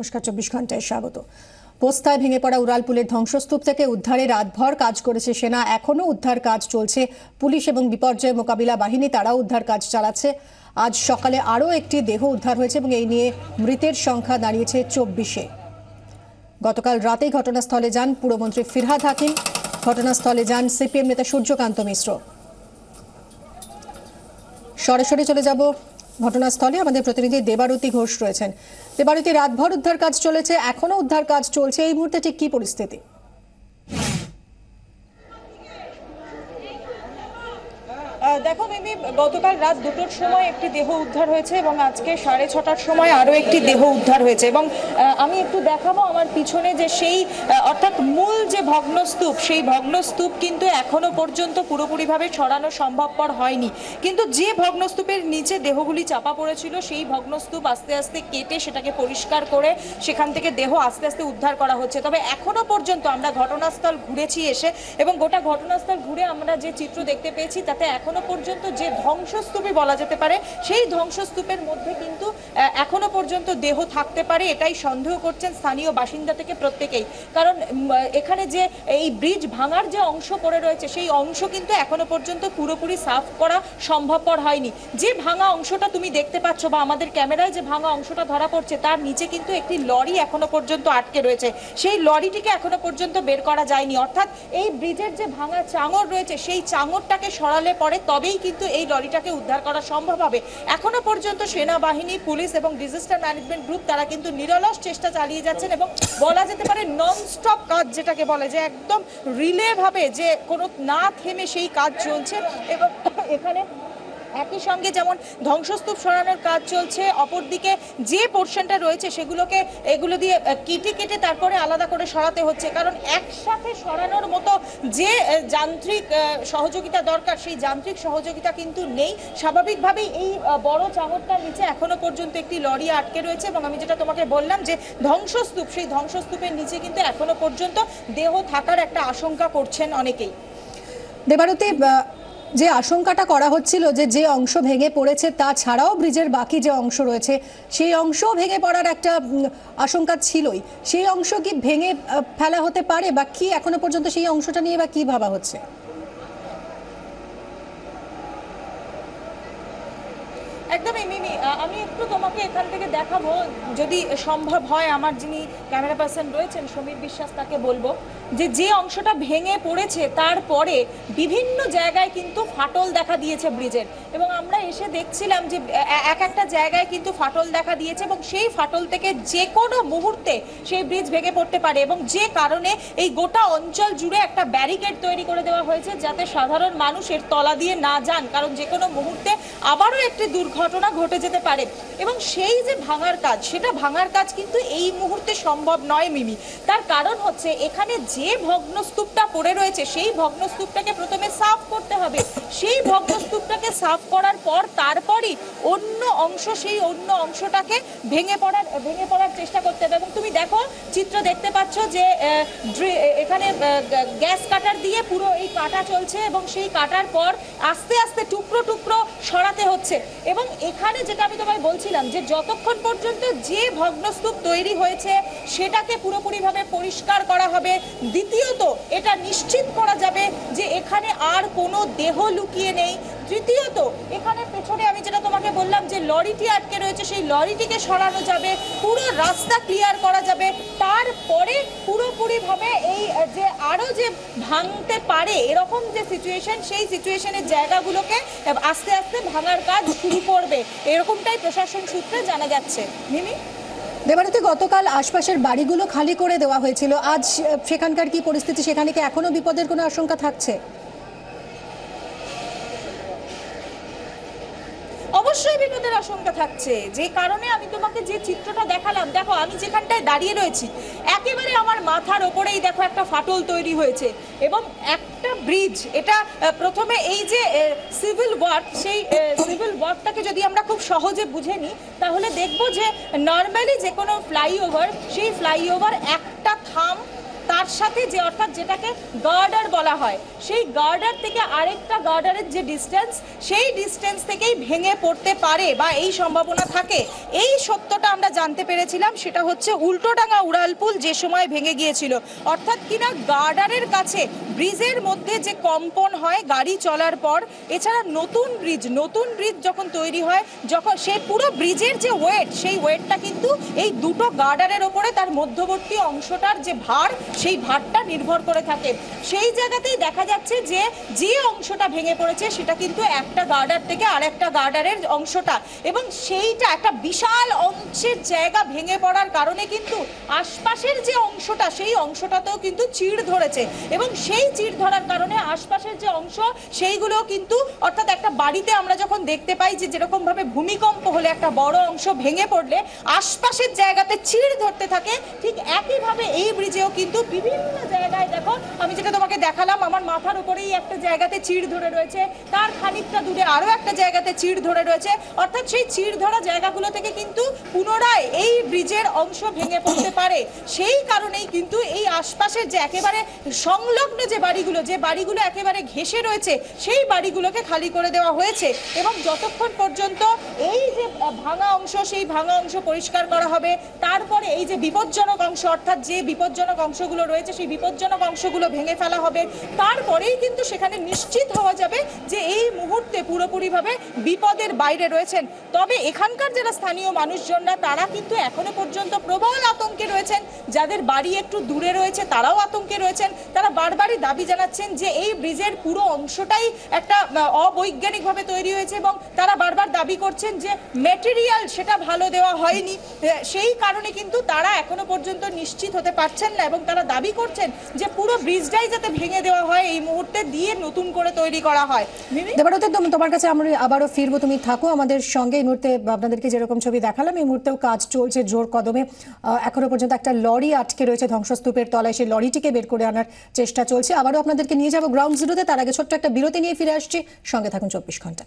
নমস্কার, 24 ঘন্টায় স্বাগত। পোস্তায় ভেঙে পড়া উড়ালপুলের ধ্বংসস্তূপ থেকে উদ্ধারে রাতভর কাজ করেছে সেনা। এখনো উদ্ধার কাজ চলছে। পুলিশ এবং বিপর্যয় মোকাবিলা বাহিনী তারাও উদ্ধার কাজ চালাচ্ছে। আজ সকালে আরও একটি দেহ উদ্ধার হয়েছে এবং এই নিয়ে মৃতের সংখ্যা দাঁড়িয়েছে 24-এ। গতকাল রাতেই ঘটনাস্থলে যান পুরমন্ত্রী ফিরহাদ হাকিম, ঘটনাস্থলে যান সিপিএম নেতা সূর্যকান্ত মিশ্র। সরাসরি চলে যাব ঘটনাস্থলে, আমাদের প্রতিনিধি দেবারতী ঘোষ রয়েছেন। দেবারতী, রাতভর উদ্ধার কাজ চলেছে, এখনো উদ্ধার কাজ চলছে, এই মুহূর্তে ঠিক কি পরিস্থিতি? দেখো মিমি, গতকাল রাত 2টোর সময় একটি দেহ উদ্ধার হয়েছে এবং আজকে 6:30টার সময় আরও একটি দেহ উদ্ধার হয়েছে। এবং আমি একটু দেখাবো আমার পিছনে যে সেই অর্থাৎ মূল যে ভগ্নস্তূপ, সেই ভগ্নস্তূপ কিন্তু এখনো পর্যন্ত পুরোপুরিভাবে সরানো সম্ভবপর হয়নি। কিন্তু যে ভগ্নস্তূপের নিচে দেহগুলি চাপা পড়েছিল সেই ভগ্নস্তূপ আস্তে আস্তে কেটে সেটাকে পরিষ্কার করে সেখান থেকে দেহ আস্তে আস্তে উদ্ধার করা হচ্ছে। তবে এখনো পর্যন্ত আমরা ঘটনাস্থল ঘুরেছি এসে, এবং গোটা ঘটনাস্থল ঘুরে আমরা যে চিত্র দেখতে পেয়েছি তাতে এখনো পর্যন্ত যে ধ্বংসস্তূপই বলা যেতে পারে, সেই ধ্বংসস্তূপের মধ্যে কিন্তু এখনো পর্যন্ত দেহ থাকতে পারে এটাই সন্দেহ করছেন স্থানীয় বাসিন্দা থেকে প্রত্যেকেই। কারণ এখানে যে এই ব্রিজ ভাঙার যে অংশ পড়ে রয়েছে সেই অংশ কিন্তু এখনো পর্যন্ত পুরোপুরি সাফ করা সম্ভবপর হয়নি। যে ভাঙা অংশটা তুমি দেখতে পাচ্ছ বা আমাদের ক্যামেরায় যে ভাঙা অংশটা ধরা পড়ছে তার নিচে কিন্তু একটি লরি এখনো পর্যন্ত আটকে রয়েছে। সেই লরিটিকে এখনো পর্যন্ত বের করা যায়নি। অর্থাৎ এই ব্রিজের যে ভাঙা চাঙড় রয়েছে সেই চাঙড়টাকে সরালে পরে তবেই কিন্তু এই লরিটাকে উদ্ধার করা সম্ভব হবে। এখনো পর্যন্ত সেনাবাহিনী, পুলিশ এবং ডিজাস্টার ম্যানেজমেন্ট গ্রুপ তারা কিন্তু নিরলস চেষ্টা চালিয়ে যাচ্ছেন এবং বলা যেতে পারে নন স্টপ কাজ, যেটাকে বলে যে একদম রিলে ভাবে যে কোনো না থেমে সেই কাজ চলছে। এবং এখানে একই সঙ্গে যেমন ধ্বংসস্তূপ সরানোর কাজ চলছে, অপরদিকে যে পোর্শনটা রয়েছে সেগুলোকে এগুলো দিয়ে কেটে কেটে তারপরে আলাদা করে সরাতে হচ্ছে। কারণ একসাথে সরানোর মতো যে যান্ত্রিক সহযোগিতা দরকার সেই যান্ত্রিক সহযোগিতা কিন্তু নেই। স্বাভাবিকভাবেই এই বড় চাঙড়টার নিচে এখনো পর্যন্ত একটি লরি আটকে রয়েছে এবং আমি যেটা তোমাকে বললাম যে ধ্বংসস্তূপ, সেই ধ্বংসস্তূপের নিচে কিন্তু এখনো পর্যন্ত দেহ থাকার একটা আশঙ্কা করছেন অনেকেই। দেবারতী, যে আশঙ্কাটা করা হচ্ছিল যে অংশ ভেঙে পড়েছে তা ছাড়াও ব্রিজের বাকি যে অংশ রয়েছে সেই অংশও ভেঙে পড়ার একটা আশঙ্কা ছিলই, সেই অংশ কি ভেঙে ফেলা হতে পারে বা কি এখনো পর্যন্ত সেই অংশটা নিয়ে বা কি ভাবা হচ্ছে? একদমই মিমি, আমি একটু তোমাকে এখান থেকে দেখাবো, যদি সম্ভব হয় আমার যিনি ক্যামেরা পার্সন রয়েছেন সমীর বিশ্বাস তাকে বলবো যে অংশটা ভেঙে পড়েছে তারপরে বিভিন্ন জায়গায় কিন্তু ফাটল দেখা দিয়েছে ব্রিজের। এবং আমরা এসে দেখছিলাম যে একটা জায়গায় কিন্তু ফাটল দেখা দিয়েছে এবং সেই ফাটল থেকে যে কোনো মুহূর্তে সেই ব্রিজ ভেঙে পড়তে পারে। এবং যে কারণে এই গোটা অঞ্চল জুড়ে একটা ব্যারিকেড তৈরি করে দেওয়া হয়েছে যাতে সাধারণ মানুষ এর তলা দিয়ে না যান, কারণ যে কোনো মুহূর্তে আবারও একটি দুর্ঘটনা ঘটে যেতে পারে। এবং সেই যে ভাঙার কাজ, সেটা ভাঙার কাজ কিন্তু এই মুহূর্তে সম্ভব নয় মিমি। তার কারণ হচ্ছে এখানে যে ভগ্নস্তূপটা পড়ে রয়েছে সেই ভগ্নস্তূপটাকে প্রথমে সাফ করতে হবে। সেই ভগ্নস্তূপটাকে সাফ করার পর তারপরই অন্য অংশ, সেই অন্য অংশটাকে ভেঙে পড়ার চেষ্টা করতে হবে। এবং তুমি দেখো চিত্র দেখতে পাচ্ছ যে এখানে গ্যাস কাটার দিয়ে পুরো এই কাটা চলছে এবং সেই কাটার পর আস্তে আস্তে টুকরো টুকরো সরাতে হচ্ছে। এবং এখানে যেটা আমি তোমায় বলছিলাম যে যতক্ষণ পর্যন্ত যে ভগ্নস্তূপ তৈরি হয়েছে সেটাকে পুরোপুরিভাবে পরিষ্কার করা হবে, দ্বিতীয়ত এটা নিশ্চিত করা যাবে যে এখানে আর কোনো দেহ লুকিয়ে নেই, তৃতীয়ত এখানে পেছনে আমি যেটা তোমাকে বললাম যে লরিটি আটকে রয়েছে সেই লরিটিকে সরানো যাবে, পুরো রাস্তা ক্লিয়ার করা যাবে। তারপরে পুরোপুরিভাবে এই যে আরও যে ভাঙতে পারে এরকম যে সিচুয়েশন, সেই সিচুয়েশনের জায়গাগুলোকে আস্তে আস্তে ভাঙার কাজ শুরু করবে, এরকমটাই প্রশাসন সূত্রে জানা যাচ্ছে। মিমি, দেবারতী, গতকাল আশপাশের বাড়িগুলো খালি করে দেওয়া হয়েছিল, আজ সেখানকার কি পরিস্থিতি? সেখানে কি এখনো বিপদের কোনো আশঙ্কা থাকছে? অবশ্যই বিপদের আশঙ্কা থাকছে, যে কারণে আমি তোমাকে যে চিত্রটা দেখালাম, দেখো আমি যেখানটায় দাঁড়িয়ে রয়েছি একেবারে আমার মাথার ওপরেই দেখো একটা ফাটল তৈরি হয়েছে। এবং একটা ব্রিজ, এটা প্রথমে এই যে সিভিল ওয়ার্ক, সেই সিভিল ওয়ার্কটাকে যদি আমরা খুব সহজে বুঝে নিই তাহলে দেখবো যে নর্মালি যে কোনো ফ্লাইওভার, সেই ফ্লাইওভার একটা থাম, তার সাথে যে অর্থাৎ যেটাকে গার্ডার বলা হয়, সেই গার্ডার থেকে আরেকটা গার্ডারের যে ডিস্টেন্স, সেই ডিস্টেন্স থেকেই ভেঙে পড়তে পারে বা এই সম্ভাবনা থাকে। এই সত্যটা আমরা জানতে পেরেছিলাম, সেটা হচ্ছে উল্টোডাঙ্গা উড়ালপুল যে সময় ভেঙে গিয়েছিল। অর্থাৎ কিনা গার্ডারের কাছে ব্রিজের মধ্যে যে কম্পন হয় গাড়ি চলার পর, এছাড়া নতুন ব্রিজ যখন তৈরি হয়, যখন সেই পুরো ব্রিজের যে ওয়েট, সেই ওয়েটটা কিন্তু এই দুটো গার্ডারের ওপরে তার মধ্যবর্তী অংশটার যে ভার, সেই ভারটা নির্ভর করে থাকে। সেই জায়গাতেই দেখা যাচ্ছে যে অংশটা ভেঙে পড়েছে সেটা কিন্তু একটা গার্ডার থেকে আরেকটা গার্ডারের অংশটা, এবং সেইটা একটা বিশাল অংশের জায়গা ভেঙে পড়ার কারণে কিন্তু আশপাশের যে অংশটা, সেই অংশটাতেও কিন্তু চিড় ধরেছে, এবং সেই চিড় ধরার কারণে আশপাশের যে অংশ সেইগুলো কিন্তু, অর্থাৎ একটা বাড়িতে আমরা যখন দেখতে পাই যে যেরকম ভাবে ভূমিকম্প হলে একটা বড় অংশ ভেঙে পড়লে আশপাশের জায়গাতে চিড় ধরতে থাকে, ঠিক একইভাবে এই ব্রিজেও কিন্তু বিভিন্ন জায়গায়, দেখো আমি যেটা তোমাকে দেখালাম, আমার মাথার উপরেই একটা জায়গাতে চিড় ধরে রয়েছে, তার খানিকটা দূরে আরো একটা জায়গাতে চিড় ধরে রয়েছে। অর্থাৎ সেই চিড় ধরা জায়গাগুলো থেকে কিন্তু পুনরায় এই ব্রিজের অংশ ভেঙে পড়তে পারে। সেই কারণেই কিন্তু এই আশপাশের যে একেবারে সংলগ্ন যে বাড়িগুলো একেবারে ঘেঁষে রয়েছে, সেই বাড়িগুলোকে খালি করে দেওয়া হয়েছে, এবং যতক্ষণ পর্যন্ত এই যে ভাঙা অংশ, সেই ভাঙা অংশ পরিষ্কার করা হবে, তারপরে এই যে বিপজ্জনক অংশ, অর্থাৎ যে বিপজ্জনক অংশগুলো রয়েছে সেই বিপজ্জনক অংশগুলো ভেঙে ফেলা হবে, তারপরেই কিন্তু সেখানে নিশ্চিত হওয়া যাবে যে এই মুহূর্তে পুরোপুরিভাবে বিপদের বাইরে রয়েছেন। তবে এখানকার যারা স্থানীয় মানুষজনরা, তারা কিন্তু এখনো পর্যন্ত প্রবল আতঙ্কে রয়েছেন। যাদের বাড়ি একটু দূরে রয়েছে তারাও আতঙ্কে রয়েছেন। তারা বারবারই দাবি জানাচ্ছেন যে এই ব্রিজের পুরো অংশটাই একটা অবৈজ্ঞানিকভাবে তৈরি হয়েছে, এবং তারা বারবার দাবি করছেন যে ম্যাটেরিয়াল সেটা ভালো দেওয়া হয়নি। সেই কারণে কিন্তু তারা এখনো পর্যন্ত নিশ্চিত হতে পারছেন না, এবং তারা দাবি করছেন যে পুরো ব্রিজটাই যাতে ভেঙে দেওয়া হয়, এই মুহূর্তে দিয়ে নতুন করে তৈরি করা হয়। দেবারতী, তোমার কাছে আমরা আবারও ফিরবো, তুমি থাকো আমাদের সঙ্গে। এই মুহূর্তে আপনাদেরকে যেরকম ছবি দেখালাম, এই মুহূর্তেও কাজ চলছে জোর কদমে। এখনো পর্যন্ত একটা লরি আটকে রয়েছে ধ্বংসস্তূপের তলায়, সেই লরিটিকে বের করে আনার চেষ্টা চলছে। আবারও আপনাদেরকে নিয়ে যাবো গ্রাউন্ড জিরোতে, তার আগে ছোট্ট একটা বিরতি নিয়ে ফিরে আসছি। সঙ্গে থাকুন 24 ঘন্টা।